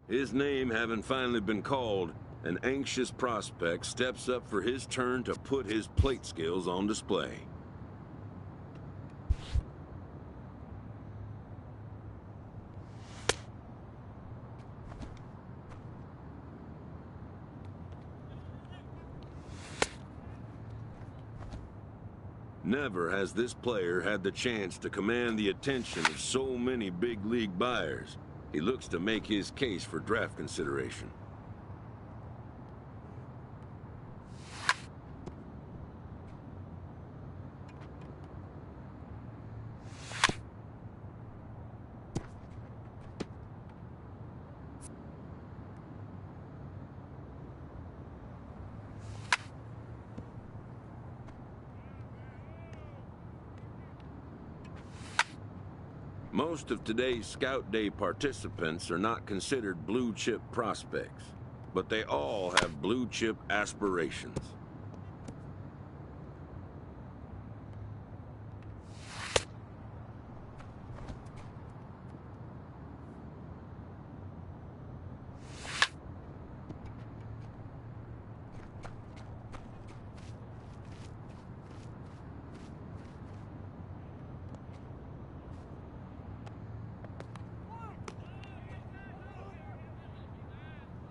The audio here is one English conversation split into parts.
His name having finally been called, an anxious prospect steps up for his turn to put his plate skills on display. Never has this player had the chance to command the attention of so many big league buyers. He looks to make his case for draft consideration. Most of today's Scout Day participants are not considered blue-chip prospects, but they all have blue-chip aspirations.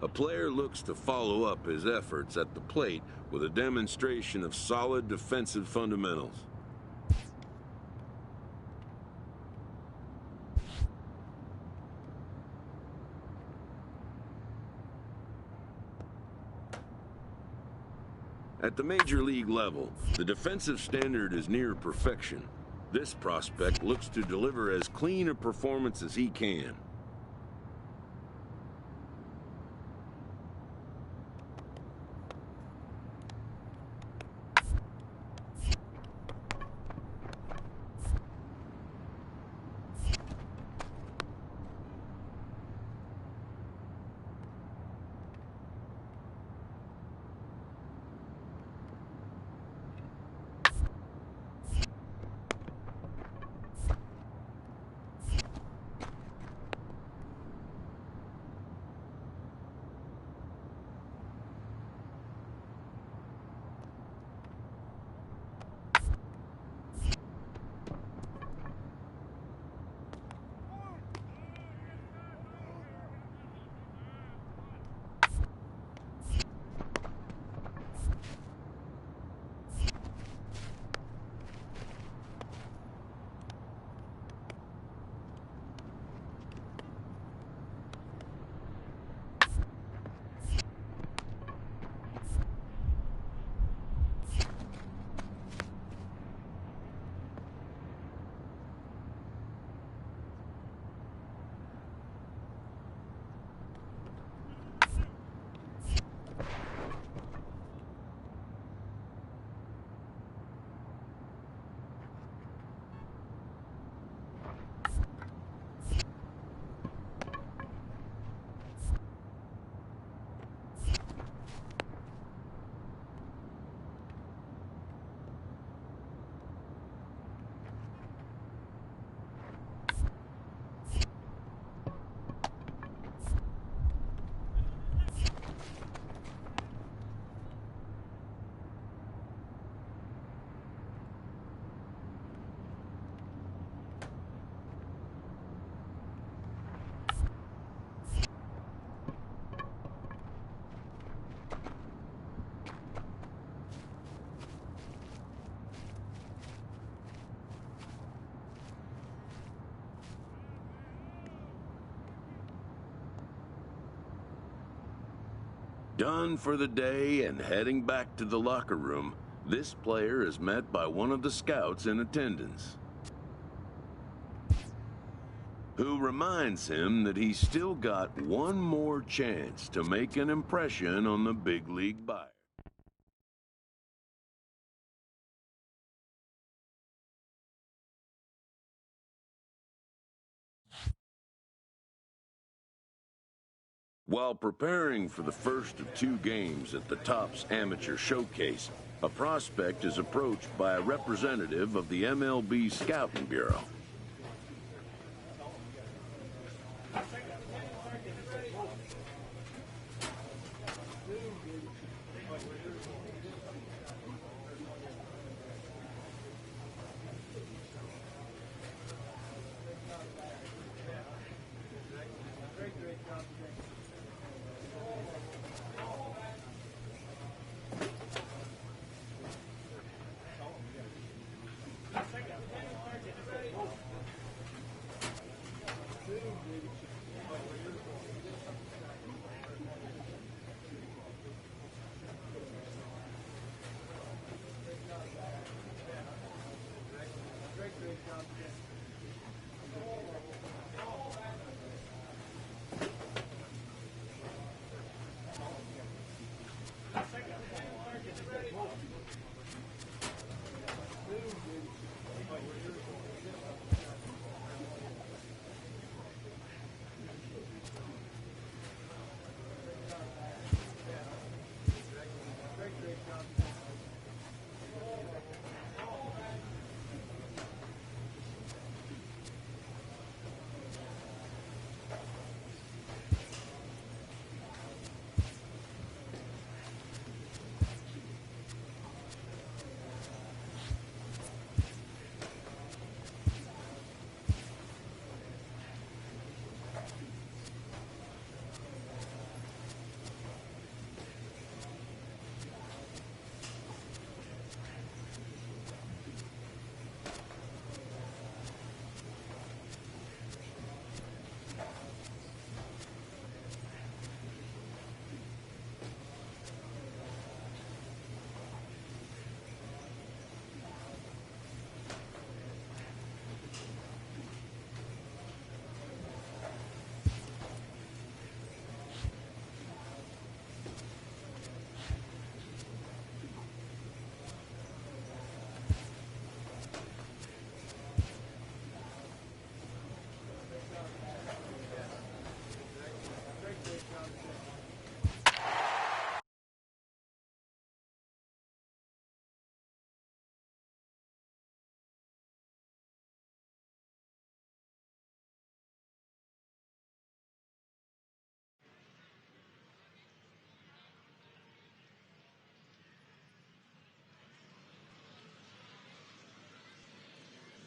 A player looks to follow up his efforts at the plate with a demonstration of solid defensive fundamentals. At the major league level, the defensive standard is near perfection. This prospect looks to deliver as clean a performance as he can. Done for the day and heading back to the locker room, this player is met by one of the scouts in attendance, who reminds him that he's still got one more chance to make an impression on the big league buyer. While preparing for the first of 2 games at the Topps Amateur Showcase, a prospect is approached by a representative of the MLB Scouting Bureau.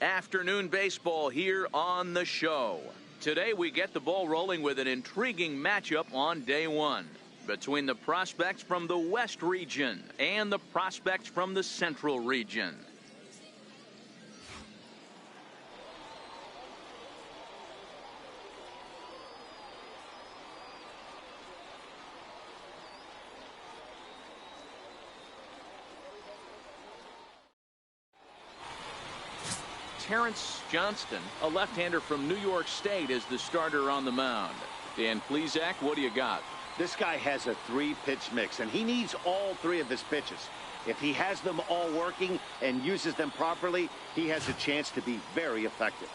Afternoon baseball here on the show. Today we get the ball rolling with an intriguing matchup on day one between the prospects from the West region and the prospects from the Central region. Terrence Johnston, a left-hander from New York State, is the starter on the mound. Dan Plesac, what do you got? This guy has a three-pitch mix, and he needs all three of his pitches. If he has them all working and uses them properly, he has a chance to be very effective.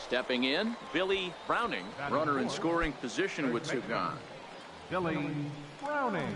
Stepping in, Billy Browning, runner in scoring position with Sugan. Billy Browning.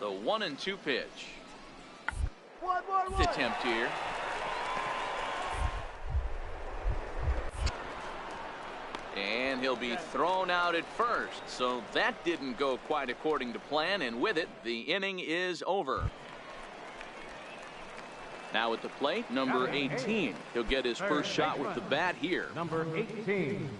The 1-2 pitch. Fifth attempt here. And he'll be thrown out at first. So that didn't go quite according to plan, and with it, the inning is over. Now at the plate, number 18. He'll get his first shot with the bat here. Number 18.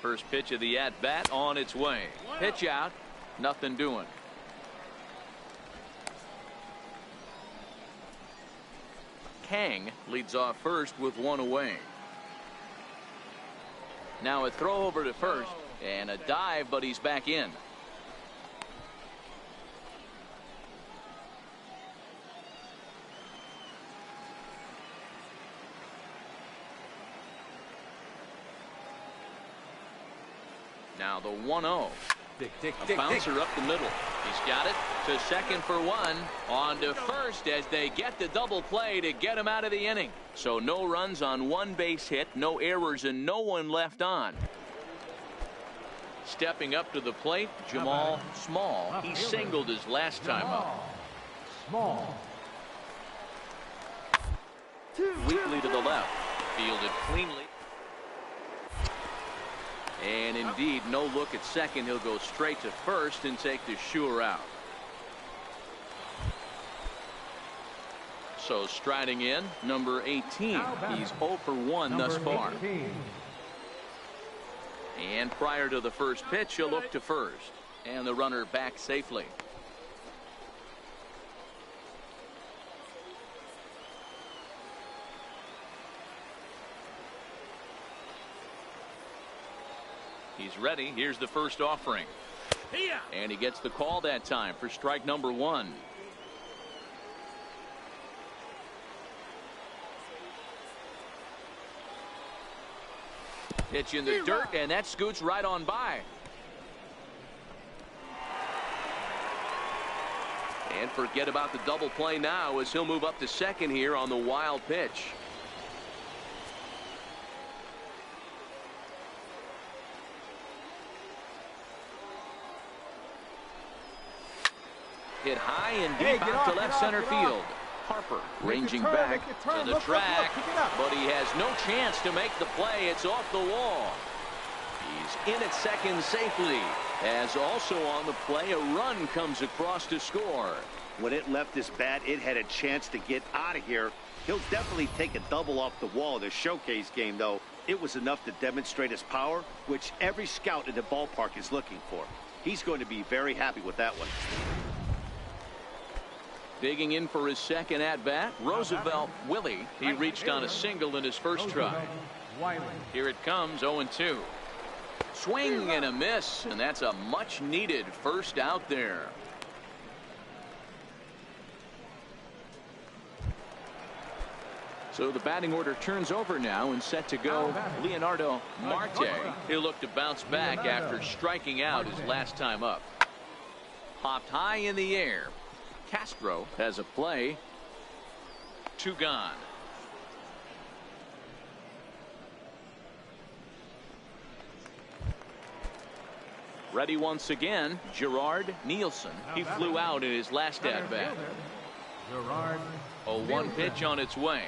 First pitch of the at-bat on its way. Pitch out, nothing doing. Kang leads off first with one away. Now a throw over to first and a dive, but he's back in. Now the 1-0. A bouncer up the middle. He's got it to second for one. On to first as they get the double play to get him out of the inning. So no runs on one base hit, no errors, and no one left on. Stepping up to the plate, Jamal Small. He singled his last time up. Small. Weakly to the left. Fielded cleanly. And indeed, no look at second. He'll go straight to first and take the sure out. So striding in, number 18. He's 0 for 1 thus far. 18. And prior to the first pitch, he'll look to first. And the runner back safely. He's ready. Here's the first offering. And he gets the call that time for strike number 1. Pitch in the dirt, and that scoots right on by. And forget about the double play now as he'll move up to second here on the wild pitch. Hit high and deep out to left center field. Harper ranging back to the track, but he has no chance to make the play. It's off the wall. He's in at second safely, as also on the play a run comes across to score. When it left his bat, it had a chance to get out of here. He'll definitely take a double off the wall in the showcase game, though. It was enough to demonstrate his power, which every scout in the ballpark is looking for. He's going to be very happy with that one. Digging in for his second at-bat, Roosevelt Willie. He reached on a single in his first try. Here it comes, 0-2. Swing and a miss, and that's a much-needed first out there. So the batting order turns over now and set to go Leonardo Marte. He'll look to bounce back after striking out his last time up. Popped high in the air. Castro has a play. 2 gone. Ready once again, Gerard Nielsen. He flew out in his last at-bat. 0-1 pitch on its way.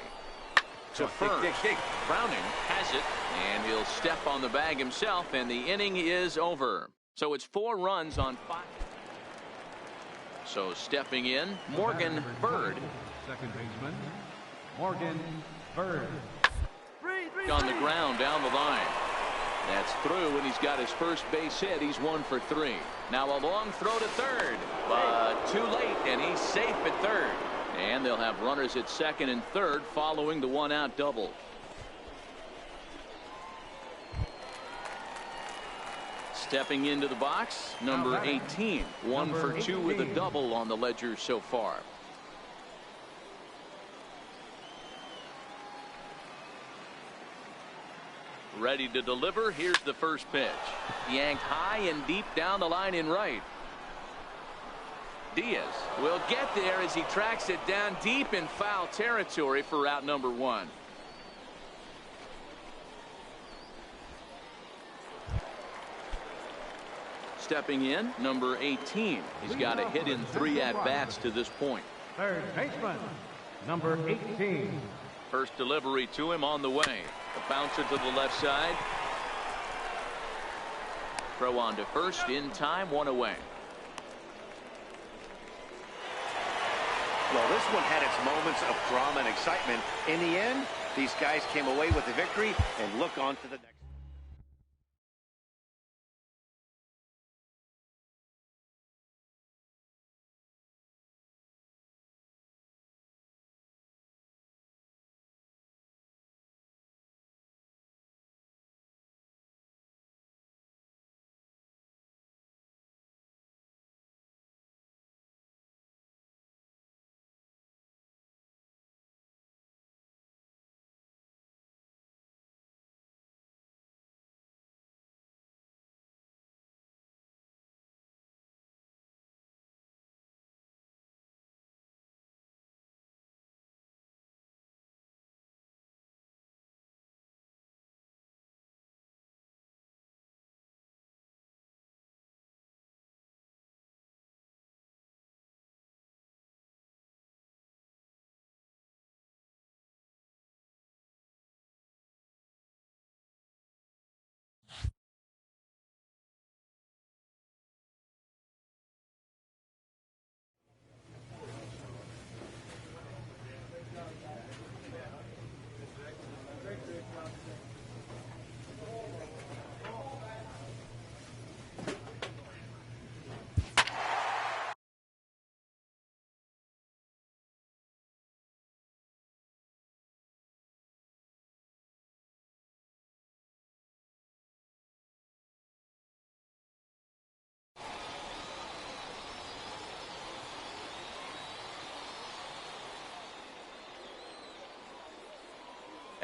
To first. Browning has it, and he'll step on the bag himself, and the inning is over. So it's 4 runs on 5. So stepping in, Morgan Bird. Second baseman, Morgan Bird. On the ground down the line. That's through, and he's got his first base hit. He's 1 for 3. Now a long throw to third, but too late, and he's safe at third. And they'll have runners at second and third following the 1-out double. Stepping into the box, number 18. 1 for 2 with a double on the ledger so far. Ready to deliver. Here's the first pitch. Yanked high and deep down the line in right. Diaz will get there as he tracks it down deep in foul territory for out number 1. Stepping in, number 18. He's got a hit in 3 at-bats to this point. Third baseman, number 18. First delivery to him on the way. A bouncer to the left side. Throw on to first in time, 1 away. Well, this one had its moments of drama and excitement. In the end, these guys came away with the victory and look on to the next.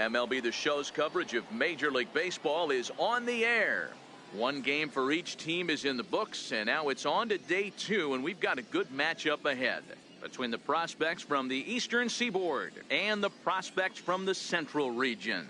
MLB The Show's coverage of Major League Baseball is on the air. One game for each team is in the books, and now it's on to day 2, and we've got a good matchup ahead between the prospects from the Eastern Seaboard and the prospects from the Central region.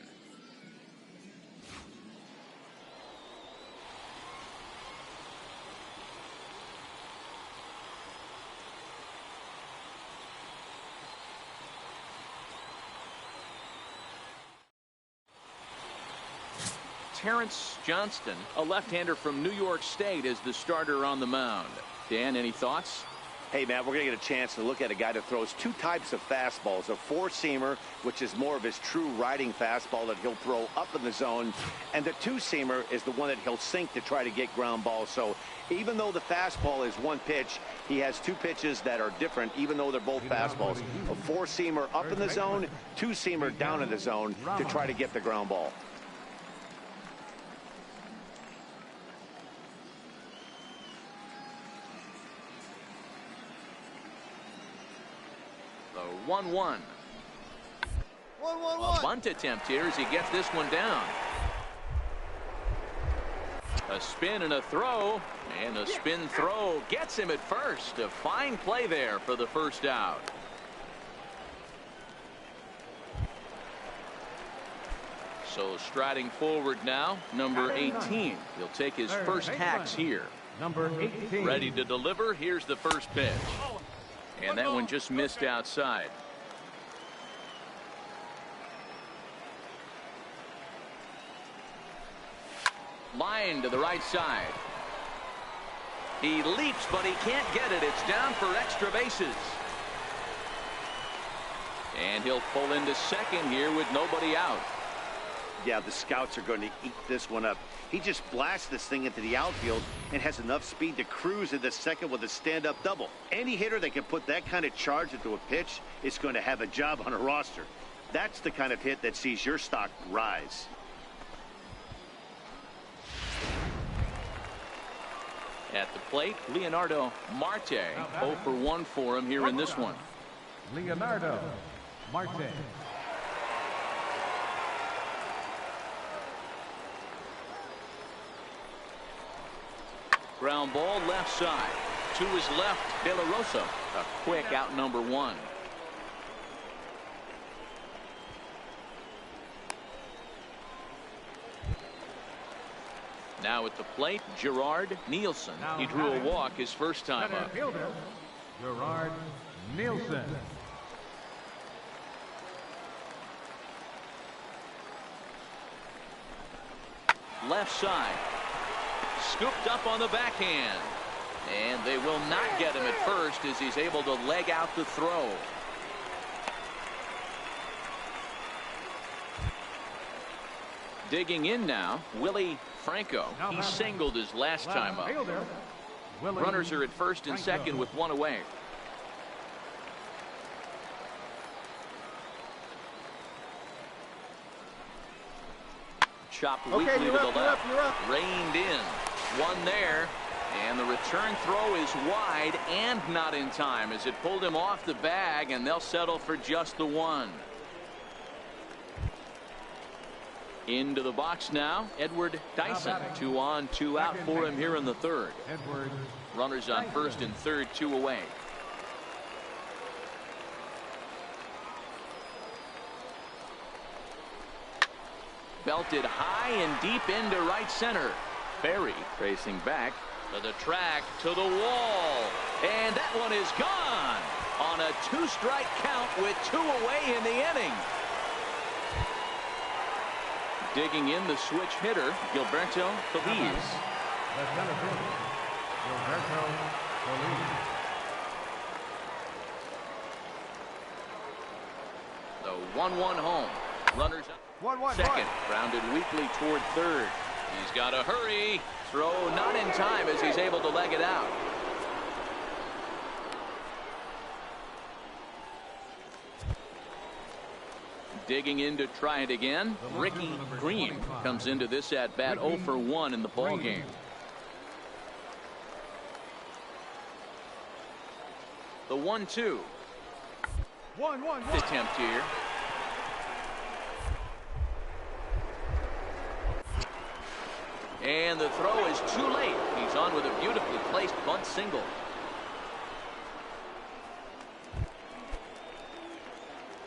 Terrence Johnston, a left-hander from New York State, is the starter on the mound. Dan, any thoughts? Hey, Matt, we're going to get a chance to look at a guy that throws 2 types of fastballs. A 4-seamer, which is more of his true riding fastball that he'll throw up in the zone. And the 2-seamer is the one that he'll sink to try to get ground balls. So even though the fastball is 1 pitch, he has 2 pitches that are different, even though they're both fastballs. A 4-seamer up in the zone, 2-seamer down in the zone to try to get the ground ball. The 1-1. A bunt attempt here as he gets this one down. A spin and a throw, and a spin throw gets him at first. A fine play there for the first out. So striding forward now, number 18. He'll take his first hacks here. Number 18. Ready to deliver. Here's the first pitch. And that one just missed outside. Line to the right side. He leaps, but he can't get it. It's down for extra bases. And he'll pull into second here with nobody out. Yeah, the scouts are going to eat this one up. He just blasts this thing into the outfield and has enough speed to cruise into second with a stand-up double. Any hitter that can put that kind of charge into a pitch is going to have a job on a roster. That's the kind of hit that sees your stock rise. At the plate, Leonardo Marte. 0 for 1 for him here in this one. Leonardo Marte. Ground ball left side. To his left, De La Rosa. A quick out number 1. Now at the plate, Gerard Nielsen. He drew a walk his first time up. Fielder, Gerard Nielsen. Left side. Scooped up on the backhand. And they will not get him at first as he's able to leg out the throw. Digging in now, Willie Franco. He singled his last time up. Runners are at first and second with 1 away. Chopped weakly to the left. Reined in. 1 there. And the return throw is wide and not in time as it pulled him off the bag, and they'll settle for just the 1. Into the box now, Edward Dyson. 2 on, 2 out for him here in the 3rd. Runners on first and third, 2 away. Belted high and deep into right center. Berry racing back to the track, to the wall. And that one is gone on a 2-strike count with 2 away in the inning. Digging in the switch hitter, Gilberto Feliz. Gilberto Feliz. The 1-1 home. Runners up second. Grounded weakly toward third. He's got to hurry. Throw not in time as he's able to leg it out. Digging in to try it again. Ricky Green comes into this at bat 0 for 1 in the ball game. The 1-2. Attempt here. And the throw is too late. He's on with a beautifully placed bunt single.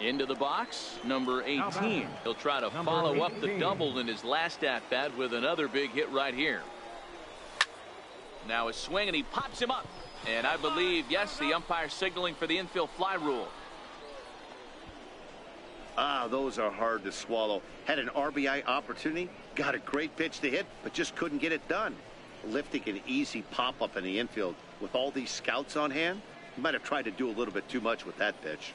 Into the box, number 18. He'll try to follow up the double in his last at-bat with another big hit right here. Now a swing, and he pops him up. And I believe, yes, the umpire signaling for the infield fly rule. Those are hard to swallow. Had an RBI opportunity, got a great pitch to hit, but just couldn't get it done. Lifting an easy pop-up in the infield with all these scouts on hand, he might have tried to do a little bit too much with that pitch.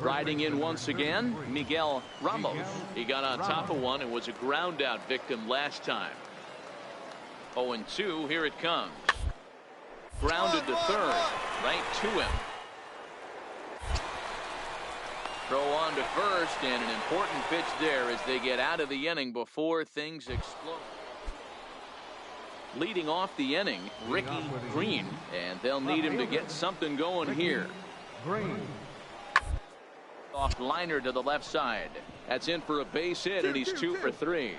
Riding in once again, Miguel Ramos. He got on top of one and was a ground out victim last time. 0-2, here it comes. Grounded to third, right to him. Throw on to first, and an important pitch there as they get out of the inning before things explode. Leading off the inning, Ricky Green, and they'll need him to get something going here. Green. Off liner to the left side. That's in for a base hit, and he's 2 for 3.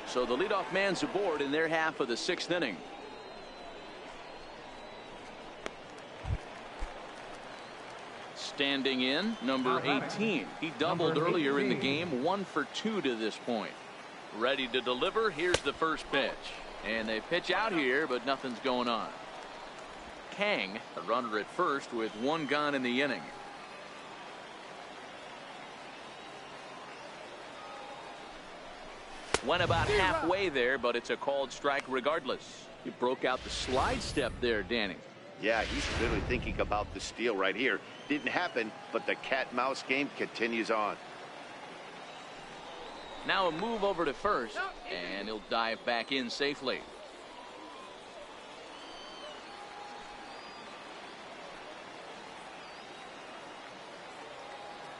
So the leadoff man's aboard in their half of the 6th inning. Standing in, number 18. He doubled earlier in the game, 1 for 2 to this point. Ready to deliver. Here's the first pitch. And they pitch out here, but nothing's going on. Kang, a runner at first with 1 gone in the inning. Went about halfway there, but it's a called strike regardless. He broke out the slide step there, Danny. Yeah, he's clearly thinking about the steal right here. Didn't happen, but the cat-mouse game continues on. Now a move over to first, and he'll dive back in safely.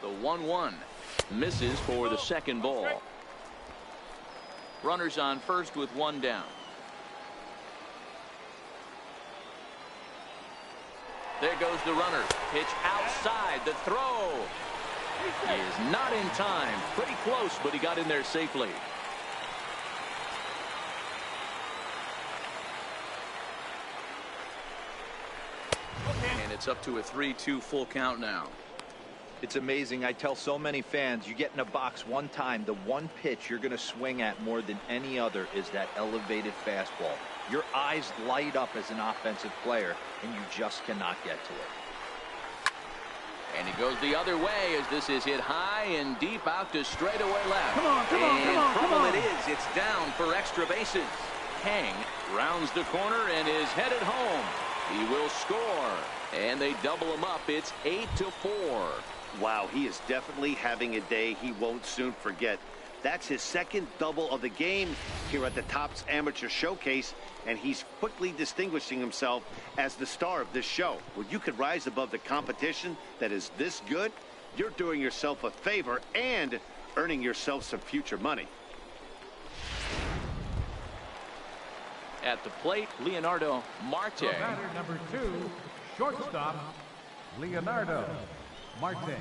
The 1-1 misses for the second ball. Runners on first with 1 down. There goes the runner. Pitch outside. The throw is not in time. Pretty close, but he got in there safely. And it's up to a 3-2 full count now. It's amazing. I tell so many fans, you get in a box one time, the one pitch you're going to swing at more than any other is that elevated fastball. Your eyes light up as an offensive player, and you just cannot get to it. And he goes the other way as this is hit high and deep out to straightaway left. Come on, come on, and come on, trouble come on. it is. It's down for extra bases. Kang rounds the corner and is headed home. He will score, and they double him up. It's 8-4. Wow, he is definitely having a day he won't soon forget. That's his second double of the game here at the Topps Amateur Showcase, and he's quickly distinguishing himself as the star of this show. When you can rise above the competition that is this good, you're doing yourself a favor and earning yourself some future money. At the plate, Leonardo Marte. The batter, number 2, shortstop, Leonardo Marte.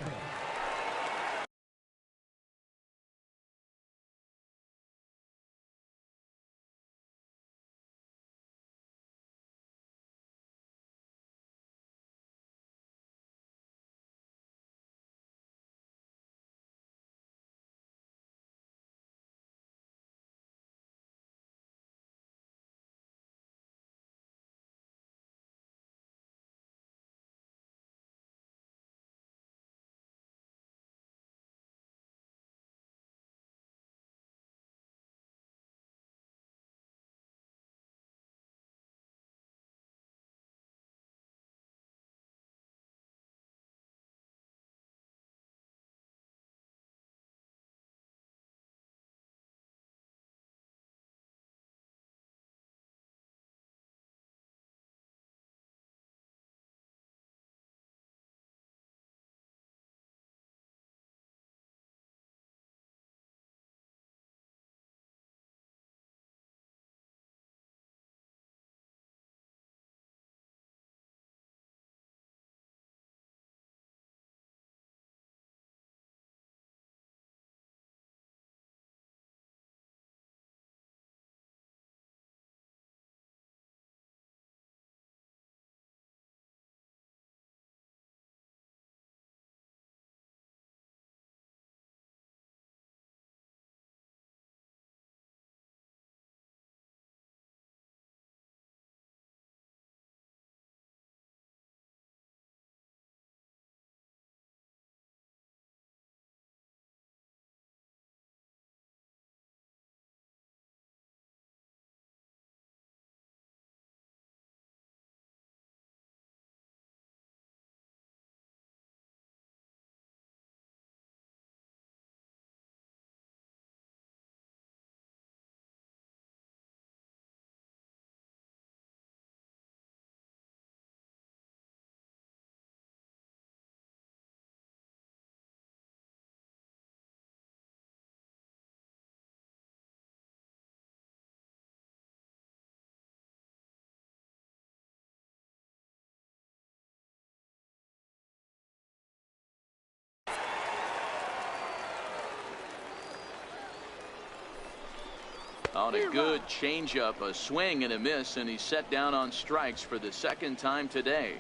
On a good changeup, a swing and a miss, and he's set down on strikes for the second time today.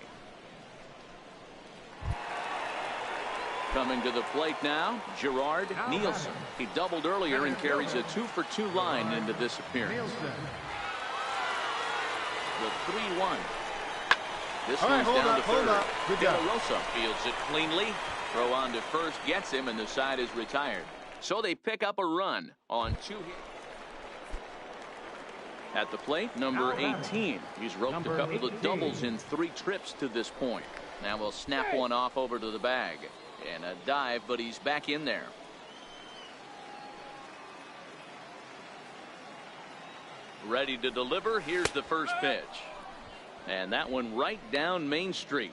Coming to the plate now, Gerard Nielsen. He doubled earlier and carries a 2-for-2 line into this appearance. The 3-1. This one's down to third. De La Rosa fields it cleanly. Throw on to first gets him, and the side is retired. So they pick up a run on 2 hits. At the plate, number 18. He's roped a couple of doubles in 3 trips to this point. Now we'll snap one off over to the bag. And a dive, but he's back in there. Ready to deliver. Here's the first pitch. And that one right down Main Street.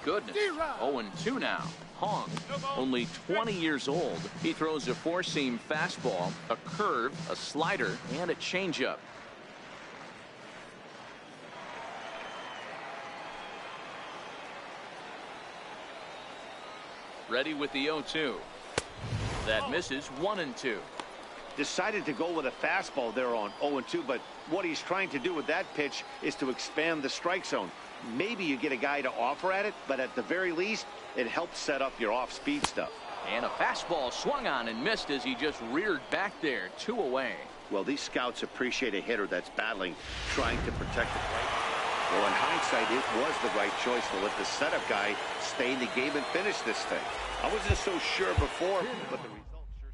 Goodness. 0-2 now. Hong, only 20 years old. He throws a 4-seam fastball, a curve, a slider, and a changeup. Ready with the 0-2. That misses. 1-2. Decided to go with a fastball there on 0-2, but what he's trying to do with that pitch is to expand the strike zone. Maybe you get a guy to offer at it, but at the very least, it helps set up your off-speed stuff. And a fastball swung on and missed as he just reared back there. 2 away. Well, these scouts appreciate a hitter that's battling, trying to protect the plate. Well, in hindsight, it was the right choice to let the setup guy stay in the game and finish this thing. I wasn't so sure before, but the result sure.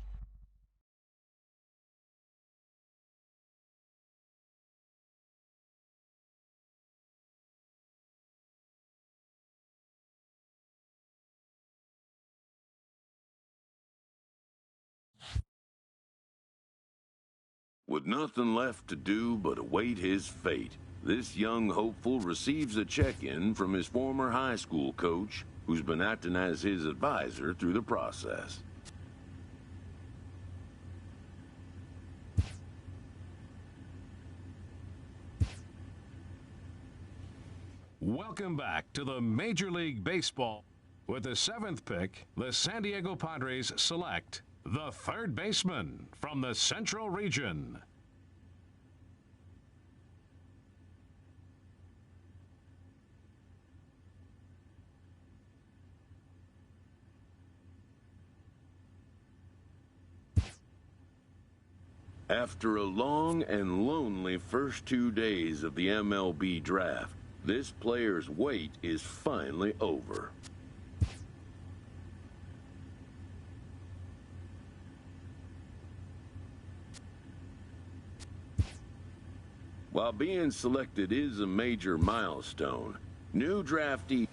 With nothing left to do but await his fate, this young hopeful receives a check-in from his former high school coach, who's been acting as his advisor through the process. Welcome back to the Major League Baseball. With the 7th pick, the San Diego Padres select the 3rd baseman from the Central Region. After a long and lonely first 2 days of the MLB draft, this player's wait is finally over. While being selected is a major milestone, new draftee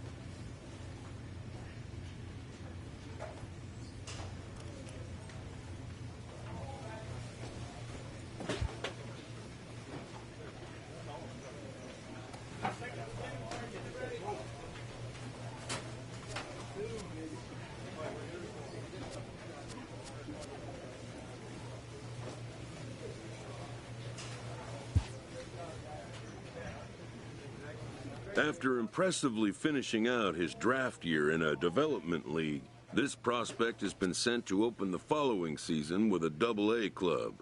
After impressively finishing out his draft year in a development league, this prospect has been sent to open the following season with a Double-A club.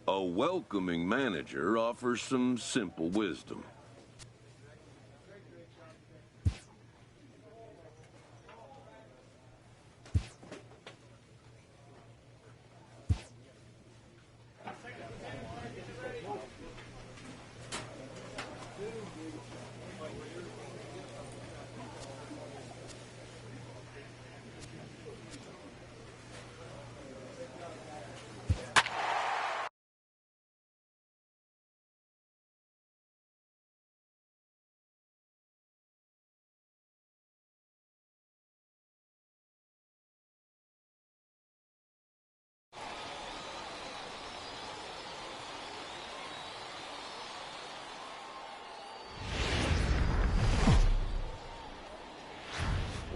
A welcoming manager offers some simple wisdom.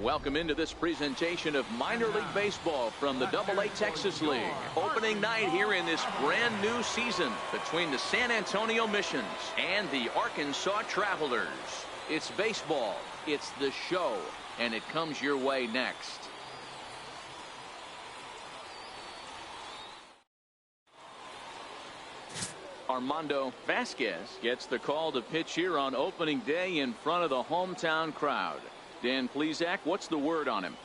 Welcome into this presentation of minor league baseball from the AA Texas League. Opening night here in this brand new season between the San Antonio Missions and the Arkansas Travelers. It's baseball, it's the show, and it comes your way next. Armando Vasquez gets the call to pitch here on opening day in front of the hometown crowd. Dan Plesac, what's the word on him?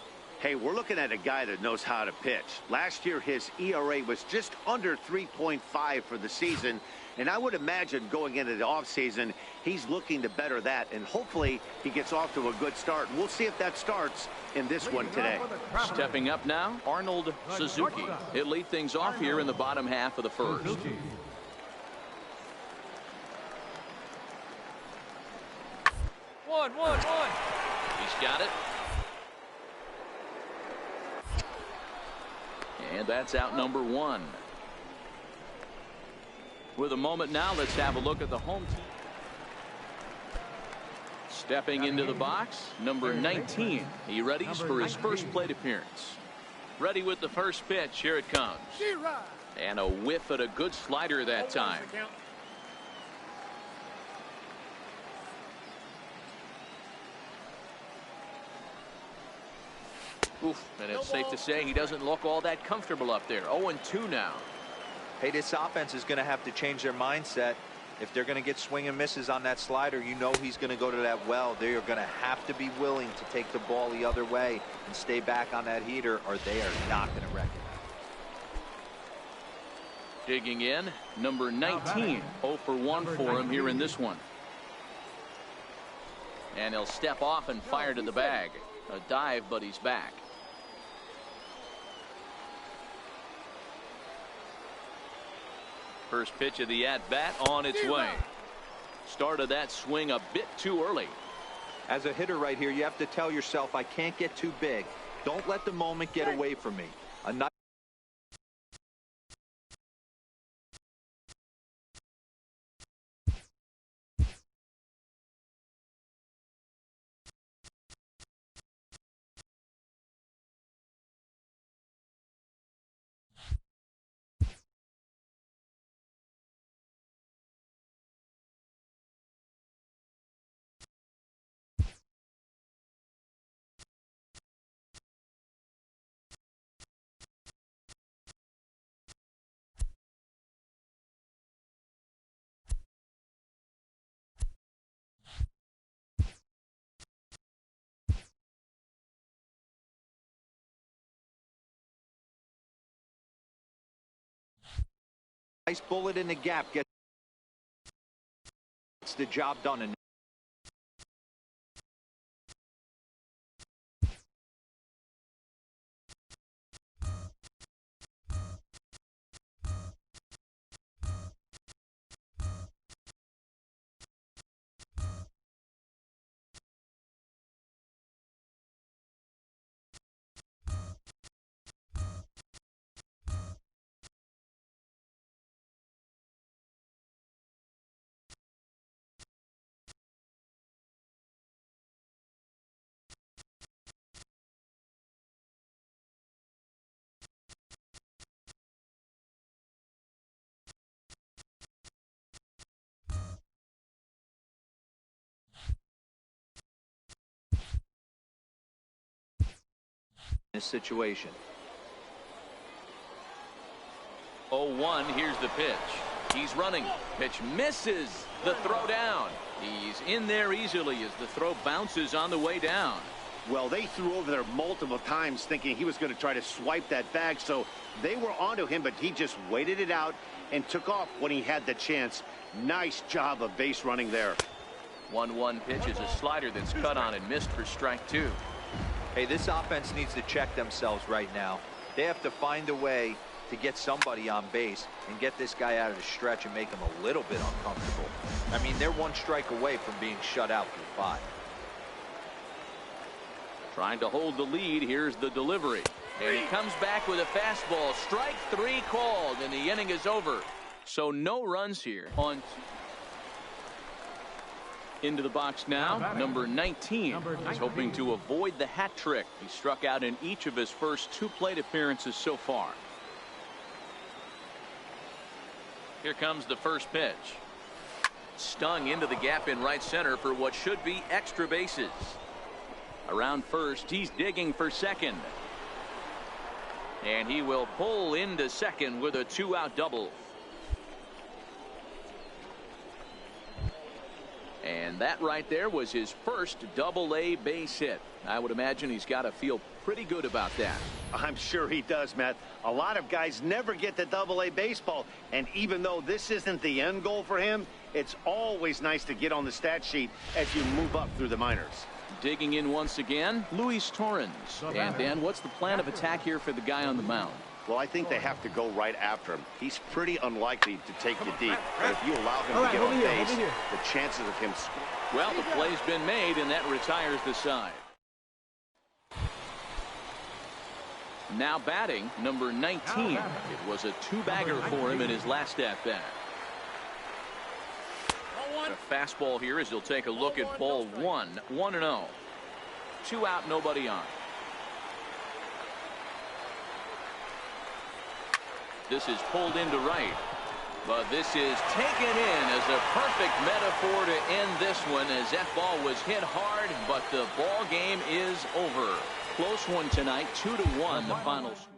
Hey, we're looking at a guy that knows how to pitch. Last year, his ERA was just under 3.5 for the season, and I would imagine going into the offseason, he's looking to better that, and hopefully he gets off to a good start. And we'll see if that starts in this one today. Stepping up now, Arnold Suzuki. He'll lead things off here in the bottom half of the first. One. He's got it. And that's out number one. With a moment now, let's have a look at the home team. Stepping into the box, number 19. He readies for his first plate appearance. Ready with the first pitch. Here it comes. And a whiff at a good slider that time. Oof, and it's safe to say he doesn't look all that comfortable up there. 0-2 now. Hey, this offense is going to have to change their mindset. If they're going to get swing and misses on that slider, you know he's going to go to that well. They are going to have to be willing to take the ball the other way and stay back on that heater, or they are not going to recognize it. Digging in, number 19. 0 for 1 for him here in this one. And he'll step off and fire to the bag. A dive, but he's back. First pitch of the at-bat on its way. Started that swing a bit too early. As a hitter right here, you have to tell yourself, I can't get too big. Don't let the moment get away from me. A nice bullet in the gap gets the job done. And this situation. 0-1, here's the pitch. He's running. Pitch misses. The throw down. He's in there easily as the throw bounces on the way down. Well, they threw over there multiple times thinking he was going to try to swipe that bag, so they were onto him, but he just waited it out and took off when he had the chance. Nice job of base running there. 1-1 pitch is a slider that's cut on and missed for strike two. Hey, this offense needs to check themselves right now. They have to find a way to get somebody on base and get this guy out of the stretch and make him a little bit uncomfortable. I mean, they're one strike away from being shut out through 5. Trying to hold the lead. Here's the delivery. And he comes back with a fastball. Strike 3 called, and the inning is over. So no runs here on Into the box now, number 19. He's hoping to avoid the hat trick. He struck out in each of his first 2 plate appearances so far. Here comes the first pitch. Stung into the gap in right center for what should be extra bases. Around first, he's digging for second. And he will pull into second with a 2-out double. And that right there was his first double-A base hit. I would imagine he's got to feel pretty good about that. I'm sure he does, Matt. A lot of guys never get to double-A baseball. And even though this isn't the end goal for him, it's always nice to get on the stat sheet as you move up through the minors. Digging in once again, Luis Torrens. And Dan, what's the plan of attack here for the guy on the mound? Well, I think they have to go right after him. He's pretty unlikely to take you deep. But if you allow him to get on base, the chances of him scoring. Well, the play's been made, and that retires the side. Now batting, number 19. It was a 2-bagger for him in his last at-bat. A fastball here as he'll take a look at ball 1. 1-0. 2 out, nobody on. This is pulled into right. But this is taken in as a perfect metaphor to end this one, as that ball was hit hard, but the ball game is over. Close one tonight, 2-1 the final score.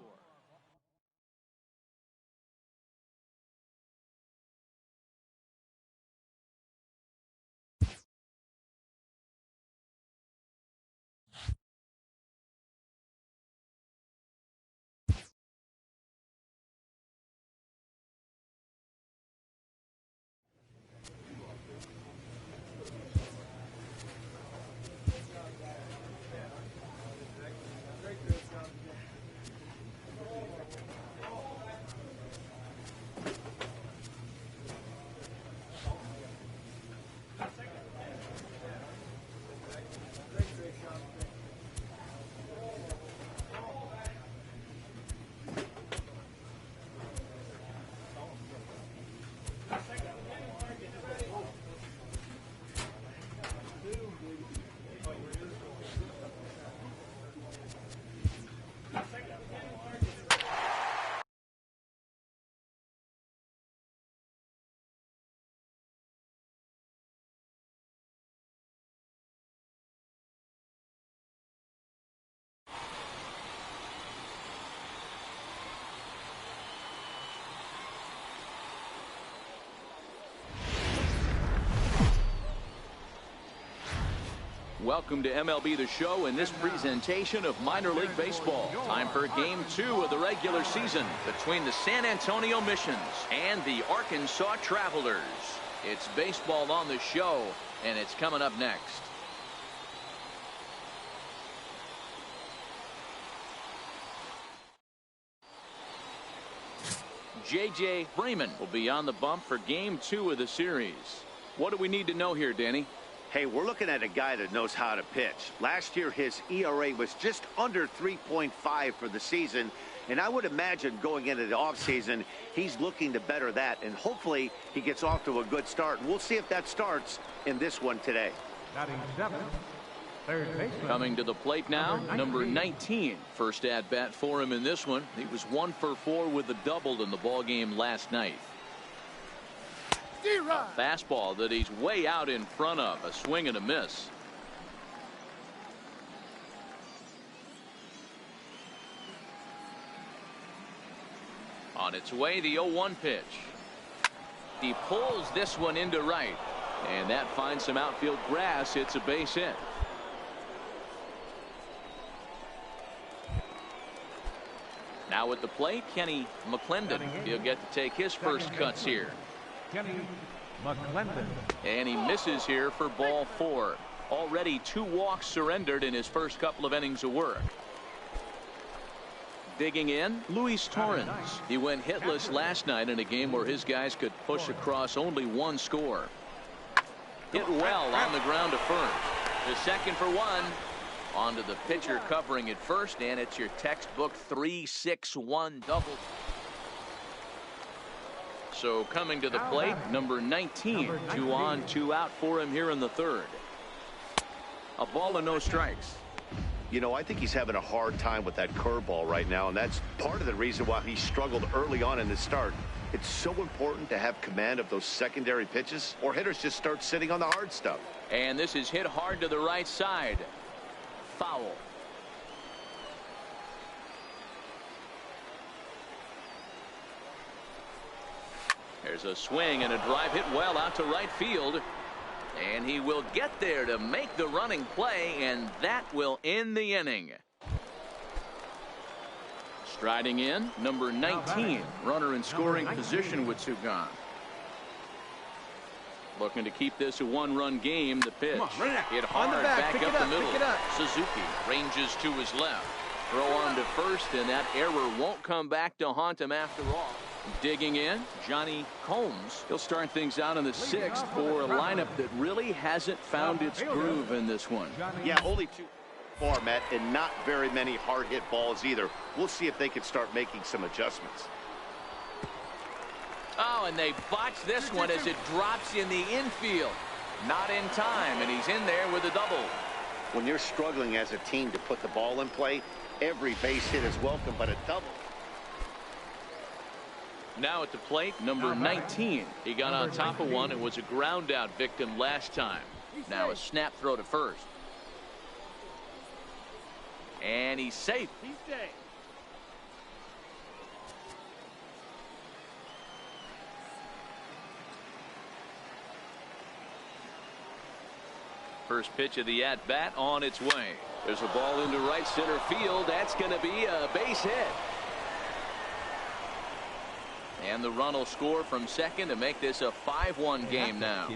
Welcome to MLB The Show in this presentation of minor league baseball. Time for Game 2 of the regular season between the San Antonio Missions and the Arkansas Travelers. It's baseball on the show, and it's coming up next. J.J. Freeman will be on the bump for Game 2 of the series. What do we need to know here, Danny? Hey, we're looking at a guy that knows how to pitch. Last year, his ERA was just under 3.5 for the season. And I would imagine going into the offseason, he's looking to better that. And hopefully, he gets off to a good start. And we'll see if that starts in this one today. Batting 7th, third baseman. Coming to the plate now, number 19. First at-bat for him in this one. He was 1 for 4 with a double in the ballgame last night. A fastball that he's way out in front of. A swing and a miss. On its way, the 0-1 pitch. He pulls this one into right. And that finds some outfield grass. It's a base hit. Now at the plate, Kenny McClendon. He'll get to take his first cuts here. Kenny McClendon. And he misses here for ball 4. Already 2 walks surrendered in his first couple of innings of work. Digging in, Luis Torrens. He went hitless last night in a game where his guys could push across only 1 score. Hit well on the ground to first. The second for 1. On to the pitcher covering it first, and it's your textbook 3-6-1 double. So coming to the plate, number 19. 2 on, 2 out for him here in the third. A ball and no strikes. You know, I think he's having a hard time with that curveball right now, and that's part of the reason why he struggled early on in the start. It's so important to have command of those secondary pitches, or hitters just start sitting on the hard stuff. And this is hit hard to the right side. Foul. There's a swing and a drive hit well out to right field. And he will get there to make the running play, and that will end the inning. Striding in, number 19. Runner in scoring position with 2 gone. Looking to keep this a 1-run game. The pitch. Hit hard back up the middle. Suzuki ranges to his left. Throw on to first, and that error won't come back to haunt him after all. Digging in, Johnny Combs. He'll start things out in the 6th for a lineup that really hasn't found its groove in this one. Yeah, only 2 far, Matt, and not very many hard hit balls either. We'll see if they can start making some adjustments. Oh, and they botch this one as it drops in the infield. Not in time, and he's in there with a double. When you're struggling as a team to put the ball in play, every base hit is welcome, but a double. Now at the plate, number 19. He got on top of one and was a ground out victim last time. Now a snap throw to first. And he's safe. First pitch of the at-bat on its way. There's a ball into right center field. That's going to be a base hit. And the run will score from second to make this a 5-1 game now.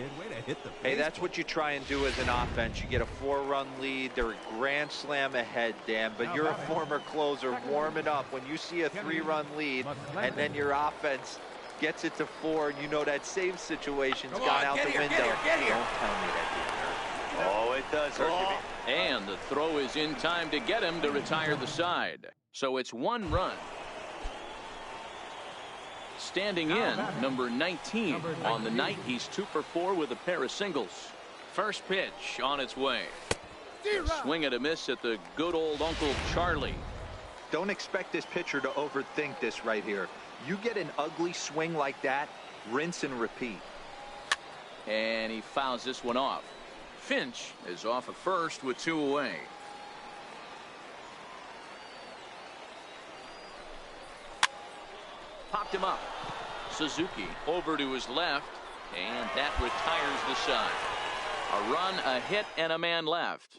Hey, that's what you try and do as an offense. You get a 4-run lead. They're a grand slam ahead, Dan, but you're a former closer. Warm it up. When you see a 3-run lead and then your offense gets it to 4, and you know that save situation's gone out the window. Don't tell me that didn't hurt. Oh, it does hurt. And the throw is in time to get him to retire the side. So it's 1 run. Standing in, number 19. On the night, he's 2 for 4 with a pair of singles. First pitch on its way. Swing and a miss at the good old Uncle Charlie. Don't expect this pitcher to overthink this right here. You get an ugly swing like that, rinse and repeat. And he fouls this one off. Finch is off at first with 2 away. Popped him up. Suzuki over to his left, and that retires the side. A run, a hit, and a man left.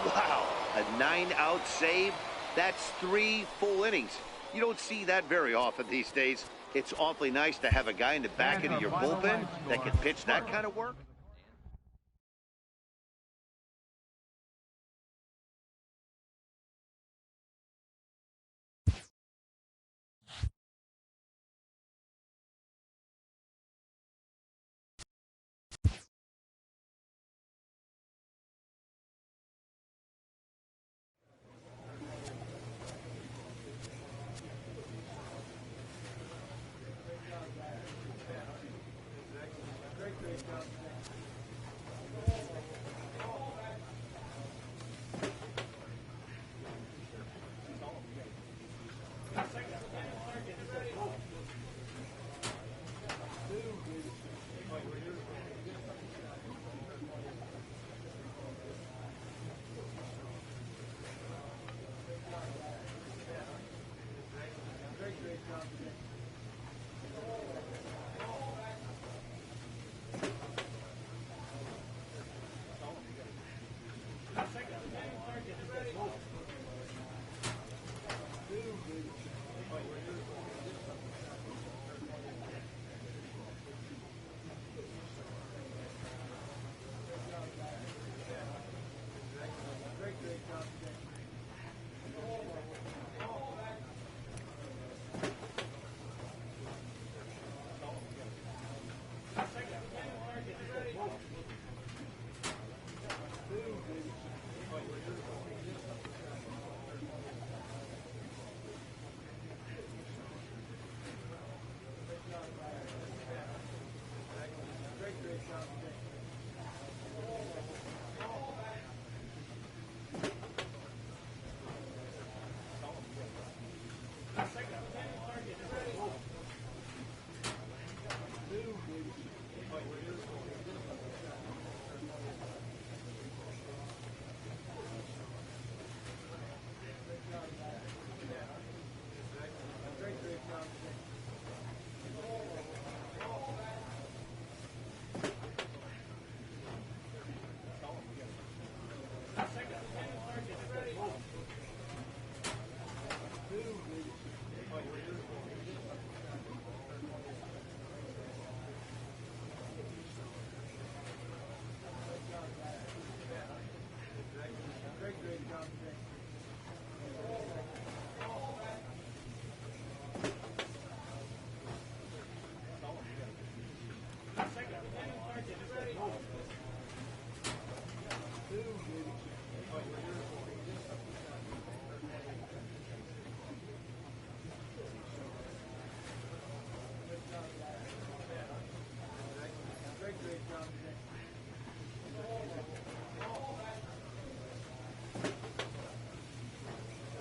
Wow, a 9-out save. That's 3 full innings. You don't see that very often these days. It's awfully nice to have a guy in the back end of your bullpen that can pitch that kind of work.